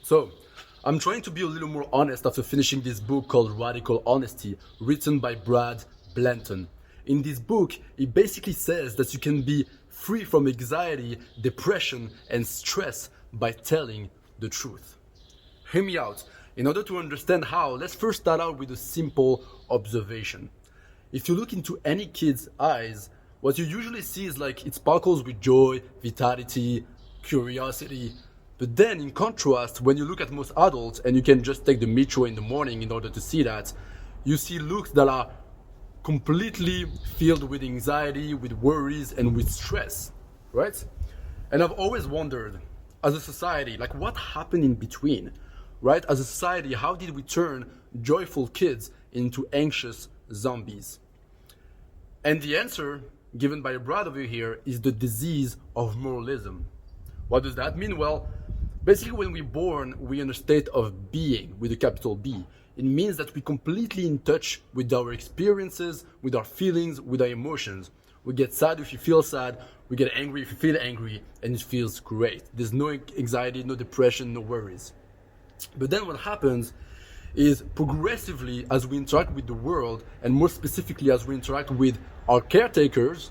So, I'm trying to be a little more honest after finishing this book called Radical Honesty, written by Brad Blanton. In this book, he basically says that you can be free from anxiety, depression, and stress by telling the truth. Hear me out. In order to understand how, let's first start out with a simple observation. If you look into any kid's eyes, what you usually see is like it sparkles with joy, vitality, curiosity. But then, in contrast, when you look at most adults, and you can just take the metro in the morning in order to see that, you see looks that are completely filled with anxiety, with worries, and with stress, right? And I've always wondered, as a society, like what happened in between, right? As a society, how did we turn joyful kids into anxious zombies? And the answer, given by Brad over here, is the disease of moralism. What does that mean? Well, basically when we're born, we're in a state of being, with a capital B. It means that we're completely in touch with our experiences, with our feelings, with our emotions. We get sad if you feel sad, we get angry if you feel angry, and it feels great. There's no anxiety, no depression, no worries. But then what happens is progressively as we interact with the world, and more specifically as we interact with our caretakers,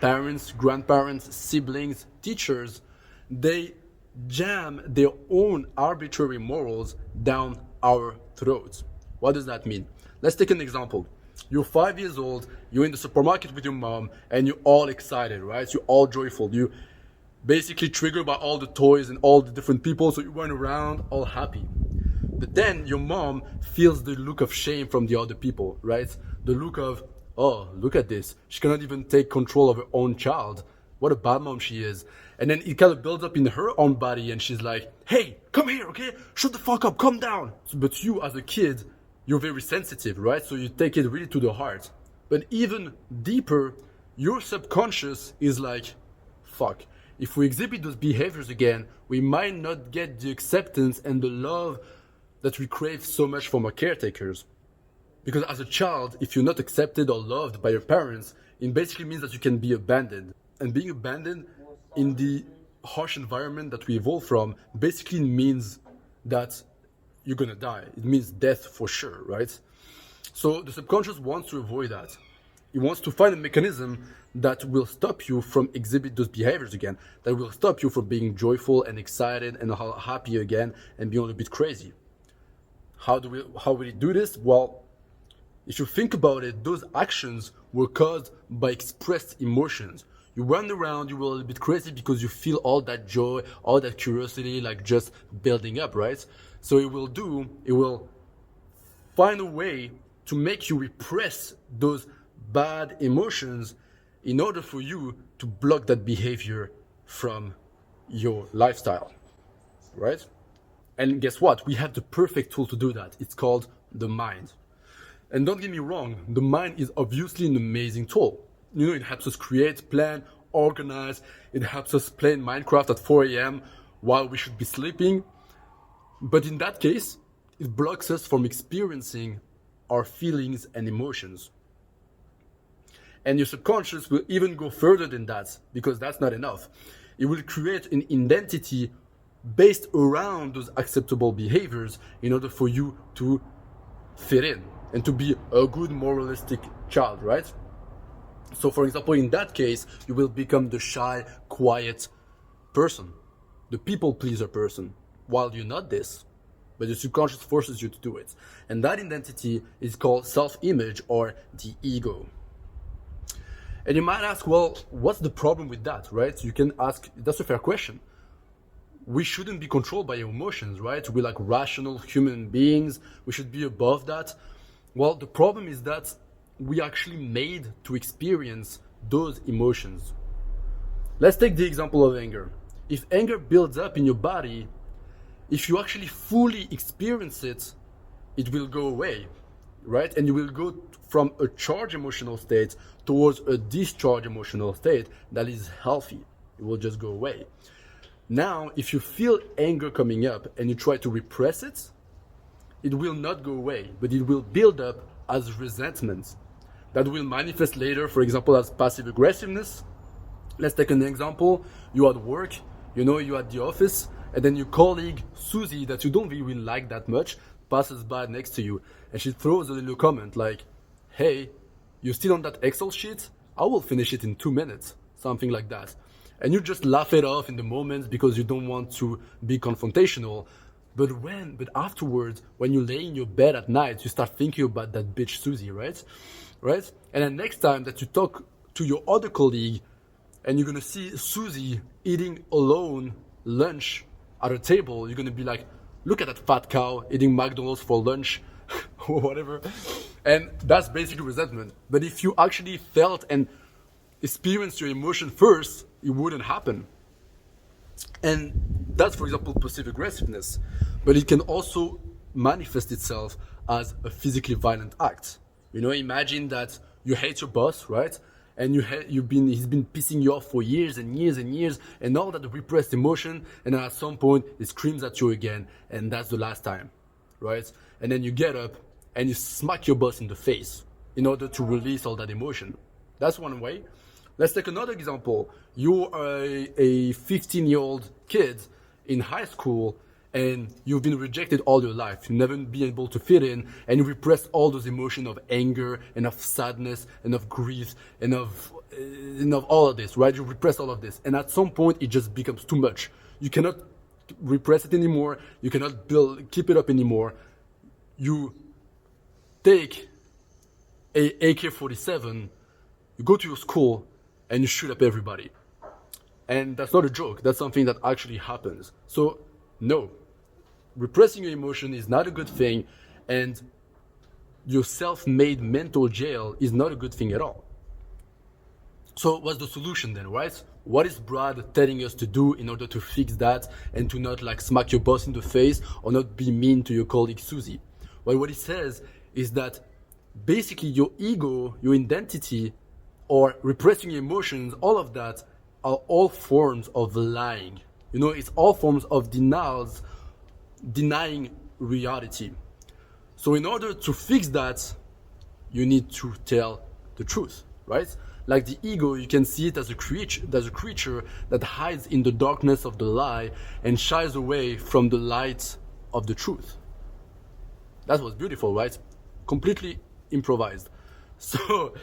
parents, grandparents, siblings, teachers, they jam their own arbitrary morals down our throats. What does that mean? Let's take an example. You're 5 years old, you're in the supermarket with your mom, and you're all excited, right? You're all joyful. You basically triggered by all the toys and all the different people, so you run around all happy. But then your mom feels the look of shame from the other people, right? The look of, oh, look at this. She cannot even take control of her own child. What a bad mom she is. And then it kind of builds up in her own body, and she's like, hey, come here, okay? Shut the fuck up, calm down. But you as a kid, you're very sensitive, right? So you take it really to the heart. But even deeper, your subconscious is like, fuck. If we exhibit those behaviors again, we might not get the acceptance and the love that we crave so much from our caretakers. Because as a child, if you're not accepted or loved by your parents, it basically means that you can be abandoned. And being abandoned in the harsh environment that we evolved from basically means that you're gonna die. It means death for sure, right? So the subconscious wants to avoid that. It wants to find a mechanism that will stop you from exhibit those behaviors again, that will stop you from being joyful and excited and happy again and being a little bit crazy. How will it do this? Well, if you think about it, those actions were caused by expressed emotions. You run around, you were a little bit crazy because you feel all that joy, all that curiosity, like just building up, right? So it will find a way to make you repress those bad emotions in order for you to block that behavior from your lifestyle, right? And guess what? We have the perfect tool to do that. It's called the mind. And don't get me wrong, the mind is obviously an amazing tool. It helps us create, plan, organize. It helps us play in Minecraft at 4 a.m. while we should be sleeping. But in that case, it blocks us from experiencing our feelings and emotions. And your subconscious will even go further than that, because that's not enough. It will create an identity based around those acceptable behaviors in order for you to fit in and to be a good moralistic child, right? So for example, in that case, you will become the shy, quiet person, the people pleaser person, while you're not this, but the subconscious forces you to do it. And that identity is called self-image, or the ego. And you might ask, well, what's the problem with that, right? You can ask, that's a fair question. We shouldn't be controlled by our emotions, right? We're like rational human beings. We should be above that. Well, the problem is that we actually made to experience those emotions. Let's take the example of anger. If anger builds up in your body, if you actually fully experience it, it will go away, right? And you will go from a charged emotional state towards a discharged emotional state that is healthy. It will just go away. Now, if you feel anger coming up and you try to repress it, it will not go away, but it will build up as resentment. That will manifest later, for example, as passive aggressiveness. Let's take an example. You're at work, you're at the office, and then your colleague Susie, that you don't really like that much, passes by next to you, and she throws a little comment like, "Hey, you still on that Excel sheet? I will finish it in 2 minutes," something like that. And you just laugh it off in the moment because you don't want to be confrontational. But afterwards, when you lay in your bed at night, you start thinking about that bitch Susie, right? Right? And then next time that you talk to your other colleague and you're gonna see Susie eating alone lunch at a table, you're gonna be like, "Look at that fat cow eating McDonald's for lunch," or whatever. And that's basically resentment. But if you actually felt and experienced your emotion first, it wouldn't happen. And that's, for example, passive aggressiveness. But it can also manifest itself as a physically violent act. Imagine that you hate your boss, right? And he's been pissing you off for years and years and years, and all that repressed emotion, and then at some point it screams at you again, and that's the last time, right? And then you get up and you smack your boss in the face in order to release all that emotion. That's one way. Let's take another example. You're a 15-year-old kid in high school, and you've been rejected all your life. You've never been able to fit in, and you repress all those emotions of anger and of sadness and of grief and of all of this, right? You repress all of this, and at some point it just becomes too much. You cannot repress it anymore. You cannot keep it up anymore. You take a AK-47, you go to your school, and you shoot up everybody. And that's not a joke. That's something that actually happens. So, no. Repressing your emotion is not a good thing, and your self-made mental jail is not a good thing at all. So what's the solution then, right? What is Brad telling us to do in order to fix that and to not smack your boss in the face or not be mean to your colleague Susie? Well, what he says is that basically your ego, your identity, or repressing your emotions, all of that are all forms of lying. It's all forms of denying reality. So in order to fix that, you need to tell the truth, right? Like the ego, you can see it as a creature that hides in the darkness of the lie and shies away from the light of the truth. That was beautiful, right? Completely improvised. So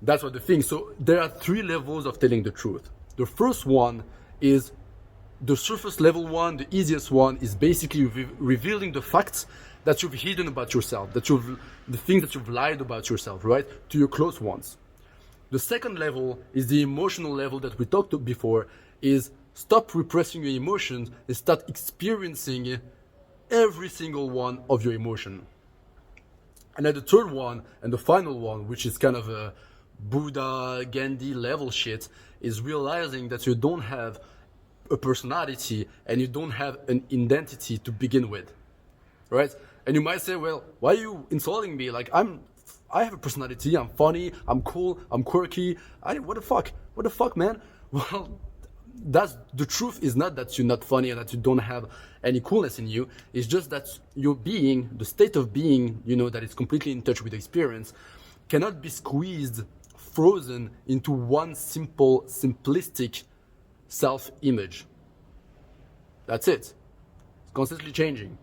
that's what the thing. So there are 3 levels of telling the truth. The first one is the surface level one. The easiest one is basically revealing the facts that you've hidden about yourself, the things that you've lied about yourself, right, to your close ones. The second level is the emotional level that we talked about before, is stop repressing your emotions and start experiencing every single one of your emotion. And then the third one and the final one, which is kind of a Buddha, Gandhi level shit, is realizing that you don't have a personality and you don't have an identity to begin with, right? And you might say, well, why are you insulting me? I have a personality, I'm funny, I'm cool, I'm quirky. What the fuck, man? Well, the truth is not that you're not funny and that you don't have any coolness in you. It's just that your being, the state of being, that is completely in touch with the experience, cannot be squeezed, frozen into one simplistic self-image. That's it. It's constantly changing.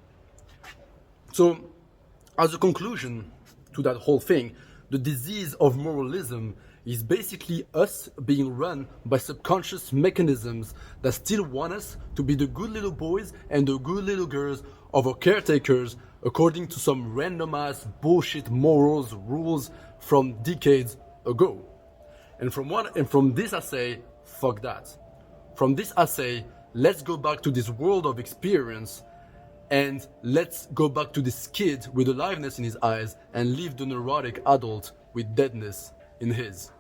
So, as a conclusion to that whole thing, the disease of moralism is basically us being run by subconscious mechanisms that still want us to be the good little boys and the good little girls of our caretakers according to some random-ass bullshit morals, rules from decades ago. And from this I say, fuck that. From this I say, let's go back to this world of experience and let's go back to this kid with aliveness in his eyes and leave the neurotic adult with deadness in his.